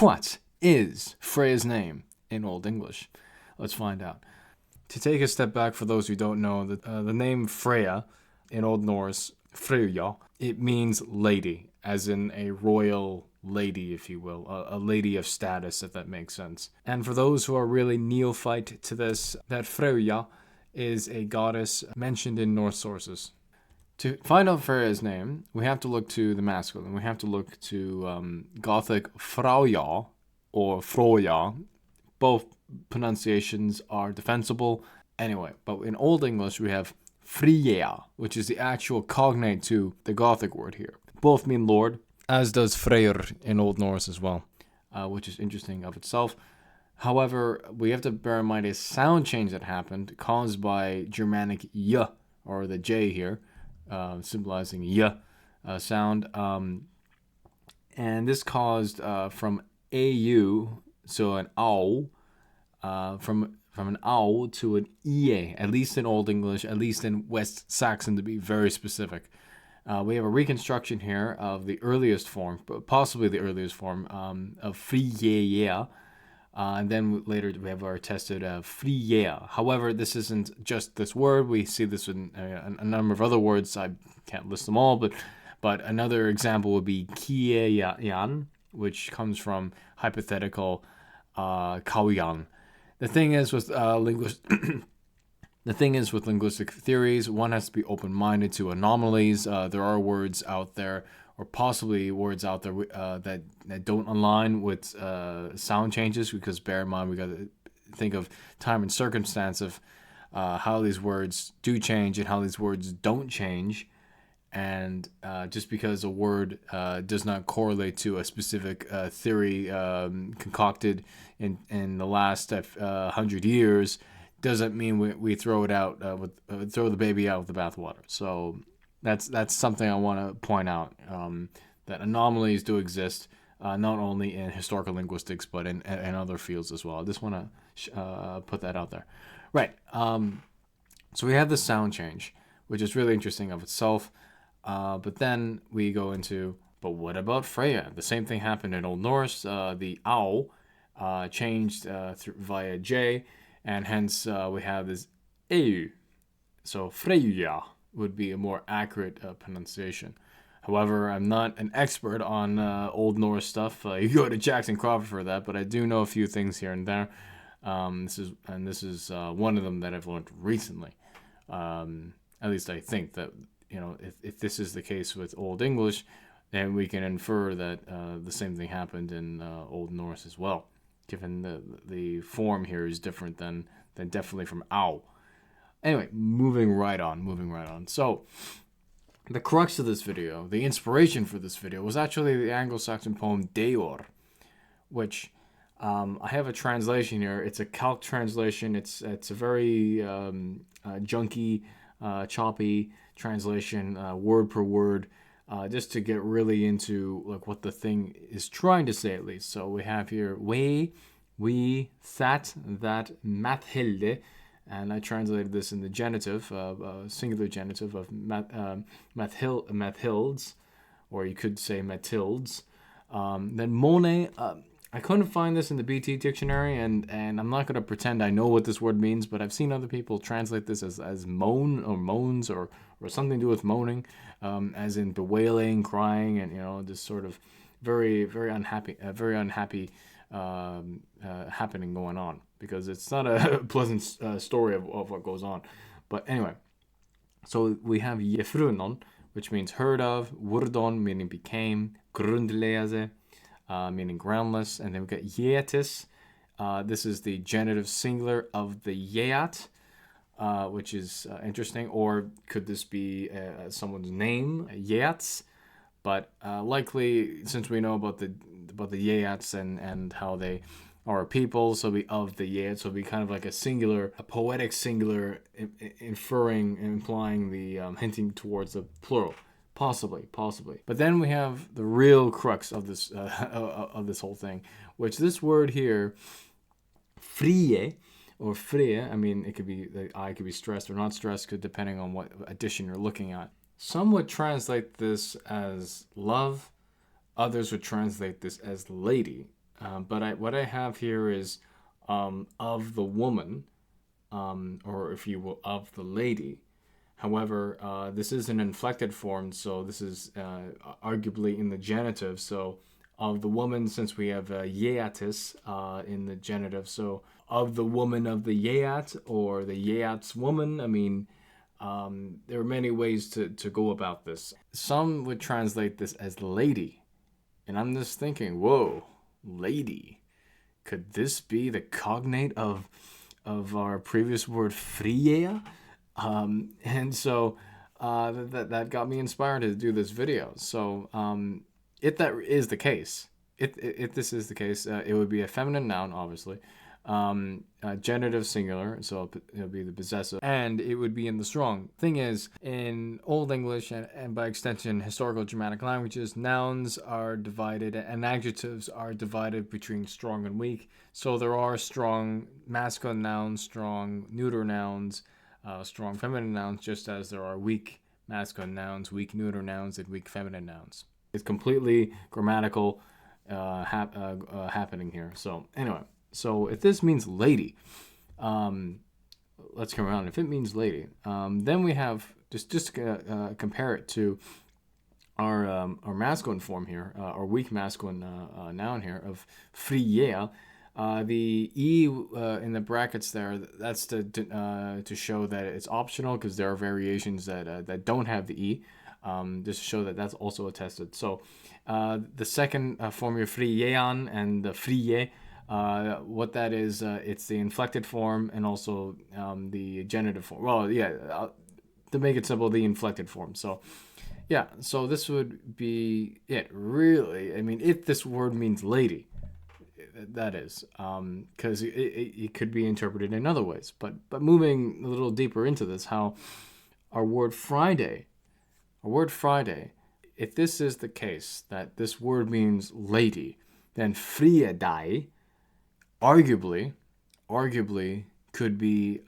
what is Freyja's name in Old English? Let's find out. To take a step back, for those who don't know, the name Freyja in Old Norse, Freyja, it means lady, as in a royal lady, if you will, a lady of status, if that makes sense. And for those who are really neophyte to this, that Freyja is a goddess mentioned in Norse sources. To find out Freyja's name, we have to look to the masculine. We have to look to Gothic Frauja or Frauja. Both pronunciations are defensible. Anyway, but in Old English, we have Frīģea, which is the actual cognate to the Gothic word here. Both mean Lord, as does Freyr in Old Norse as well, which is interesting of itself. However, we have to bear in mind a sound change that happened caused by Germanic y, or the J here, symbolizing y sound. And this caused from AU, so an ow, from an ow to an ie, at least in Old English, at least in West Saxon to be very specific. We have a reconstruction here of the earliest form, possibly the earliest form, of Frīģea. And then later we have our tested Frīģea. However, this isn't just this word. We see this in a number of other words. I can't list them all, but another example would be Kieyan, which comes from hypothetical Kauyan. The thing is with linguistic theories, one has to be open-minded to anomalies. There are words out there, or possibly words out there that don't align with sound changes, because bear in mind, we got to think of time and circumstance of how these words do change and how these words don't change. And just because a word does not correlate to a specific theory concocted in the last 100 years, doesn't mean we throw it out throw the baby out with the bathwater. So that's something I want to point out, that anomalies do exist, not only in historical linguistics but in other fields as well. I just want to put that out there. Right. So we have the sound change, which is really interesting of itself. But then we go into, but what about Freyja? The same thing happened in Old Norse. The ow changed via J, and hence we have this eu. So Freyja would be a more accurate pronunciation. However, I'm not an expert on Old Norse stuff. You go to Jackson Crawford for that, but I do know a few things here and there. This is one of them that I've learned recently. At least I think that, if this is the case with Old English, then we can infer that the same thing happened in Old Norse as well, given the form here is different than definitely from ow. Anyway, moving right on. So, the crux of this video, the inspiration for this video, was actually the Anglo-Saxon poem Deor, which I have a translation here. It's a calc translation. It's a very junky, choppy translation, word per word, just to get really into what the thing is trying to say, at least. So we have here we sat that Mathilde, and I translated this in the genitive, singular genitive of Mathildes, or you could say Matildes. Then Monet, I couldn't find this in the BT dictionary, and I'm not going to pretend I know what this word means, but I've seen other people translate this as moan or moans or something to do with moaning, as in bewailing, crying, and this sort of very unhappy happening going on, because it's not a pleasant story of what goes on. But anyway, so we have Jefrunon, which means heard of, Wurdon, meaning became, Grundlese, meaning groundless, and then we've got Yeatis. This is the genitive singular of the Yeat, which is interesting. Or could this be someone's name, Yeats? But likely, since we know about the Yeats and how they are a people, so be of the Yeats, so it'll be kind of like a singular, a poetic singular, implying the hinting towards the plural. Possibly. But then we have the real crux of this whole thing, which this word here, frie or Freyja, I mean, it could be, the I could be stressed or not stressed, depending on what edition you're looking at. Some would translate this as love. Others would translate this as lady. But what I have here is of the woman, or if you will, of the lady. However, this is an inflected form, so this is arguably in the genitive. So of the woman, since we have yeatis in the genitive, so of the woman of the yeat, or the yeat's woman. I mean, there are many ways to go about this. Some would translate this as lady. And I'm just thinking, whoa, lady. Could this be the cognate of our previous word Freyja? And so that got me inspired to do this video. So if that is the case, if this is the case, it would be a feminine noun, obviously. Genitive singular, so it'll be the possessive, and it would be in the strong. Thing is, in Old English and by extension historical Germanic languages, nouns are divided and adjectives are divided between strong and weak. So there are strong masculine nouns, strong neuter nouns, strong feminine nouns, just as there are weak masculine nouns, weak neuter nouns, and weak feminine nouns. It's completely grammatical happening here. So anyway. So if this means lady, let's come around. If it means lady, then we have just compare it to our masculine form here, our weak masculine noun here of Frīģea. The e in the brackets there, that's to show that it's optional, because there are variations that don't have the e. Just to show that that's also attested. So the second form here, Frīģean, and the Frīģe. What that is, it's the inflected form and also the genitive form. Well, yeah, to make it simple, the inflected form. So, yeah, so this would be it, really. I mean, if this word means lady, that is, because it could be interpreted in other ways. But moving a little deeper into this, how our word Friday, if this is the case, that this word means lady, then Frīģedai, arguably could be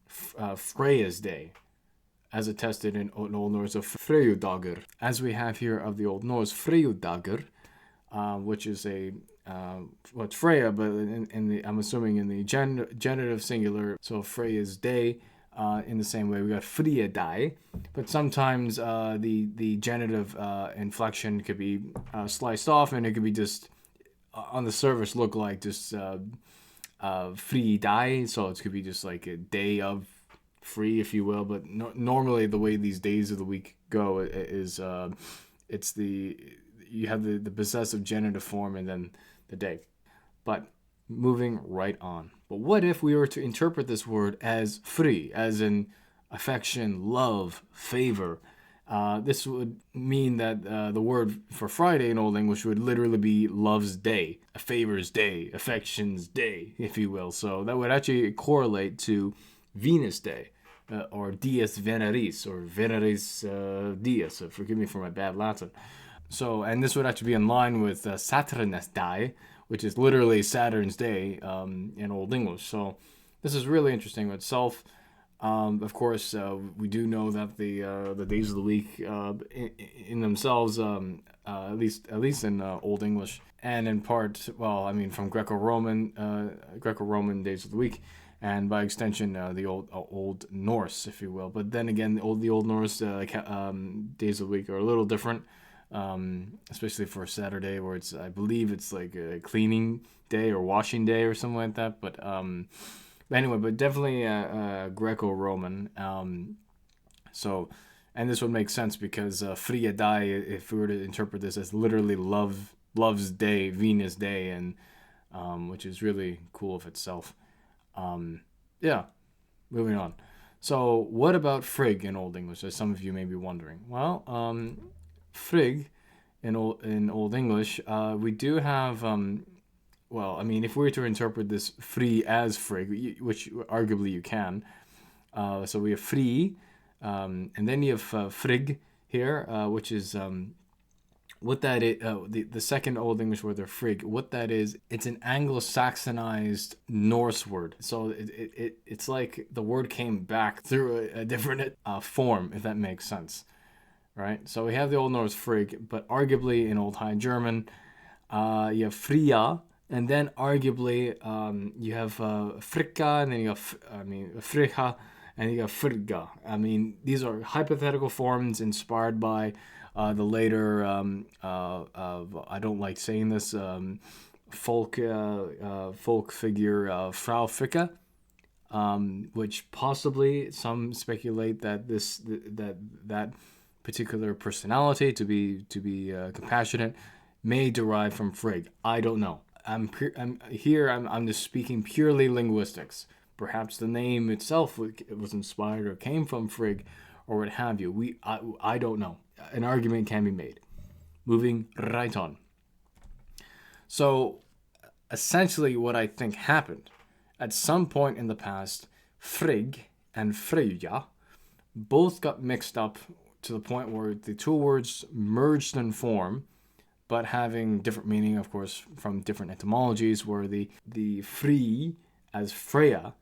Freyja's day, as attested in Old Norse of Freyjudagur, as we have here of the Old Norse Freyjudagur, which is a it's Freyja, but I'm assuming in the genitive singular, so Freyja's day. In the same way, we got Frīģedai, but sometimes the genitive inflection could be sliced off, and it could be just on the surface look like just Friday, so it could be just like a day of free, if you will. But normally the way these days of the week go is it's you have the possessive genitive form and then the day. But moving right on. But what if we were to interpret this word as free, as in affection, love, favor? This would mean that the word for Friday in Old English would literally be love's day, a favor's day, affection's day, if you will. So that would actually correlate to Venus Day, or Dies Veneris, or Veneris Dies. Forgive me for my bad Latin. So, and this would actually be in line with Saturnus Day, which is literally Saturn's day in Old English. So this is really interesting itself. Of course, we do know that the days of the week in themselves, at least in Old English, and in part, well, I mean, from Greco-Roman days of the week, and by extension, the Old Norse, if you will. But then again, the Old Norse days of the week are a little different, especially for Saturday, where I believe it's like a cleaning day or washing day or something like that. But anyway, but definitely Greco-Roman. So, and this would make sense because Frīģedai, if we were to interpret this as literally love's day, Venus Day, and which is really cool of itself. Yeah, moving on. So, what about frig in Old English, as some of you may be wondering? Well, frig in Old English, we do have. Well, I mean, if we were to interpret this free as frig, which arguably you can, so we have free, and then you have frig here, which is what that is. The second Old English word, frig. What that is, it's an Anglo-Saxonized Norse word. So it's like the word came back through a different form, if that makes sense, right? So we have the Old Norse frig, but arguably in Old High German, you have Frīģa, And then arguably, you have Fricka, and then you have, Freyja, and you have Frīģea. I mean, these are hypothetical forms inspired by the later, I don't like saying this, folk figure Frauja, which possibly some speculate that that particular personality, to be compassionate, may derive from Frigg. I don't know. I'm just speaking purely linguistics. Perhaps the name itself was inspired or came from Frigg, or what have you. I don't know. An argument can be made. Moving right on. So, essentially, what I think happened at some point in the past, Frigg and Freyja both got mixed up to the point where the two words merged in form, but having different meaning, of course, from different etymologies, where the free as Freyja,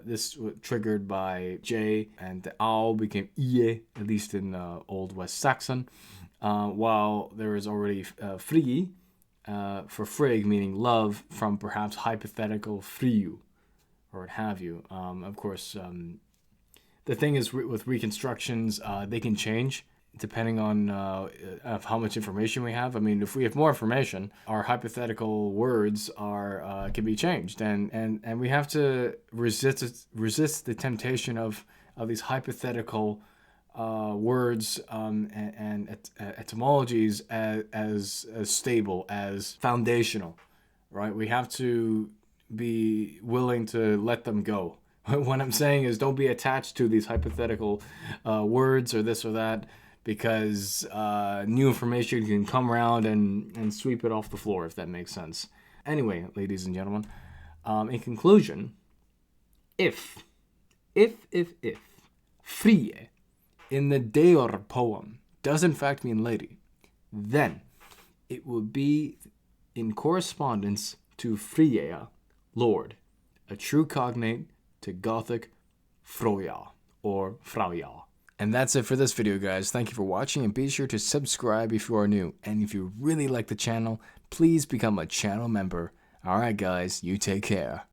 this was triggered by J, and the owl became ie, at least in Old West Saxon, while there is already Frigi for Frigg, meaning love, from perhaps hypothetical Frīju, or what have you. Of course, the thing is with reconstructions, they can change depending on of how much information we have. I mean, if we have more information, our hypothetical words can be changed, and we have to resist the temptation of these hypothetical words and etymologies as stable, as foundational, right? We have to be willing to let them go. What I'm saying is, don't be attached to these hypothetical words or this or that, because new information can come around and sweep it off the floor, if that makes sense. Anyway, ladies and gentlemen, in conclusion, if Frīģea in the Deor poem does in fact mean lady, then it would be in correspondence to Frīģea, Lord, a true cognate to Gothic Frauja or Frauja. And that's it for this video, guys. Thank you for watching, and be sure to subscribe if you are new. And if you really like the channel, please become a channel member. Alright guys, you take care.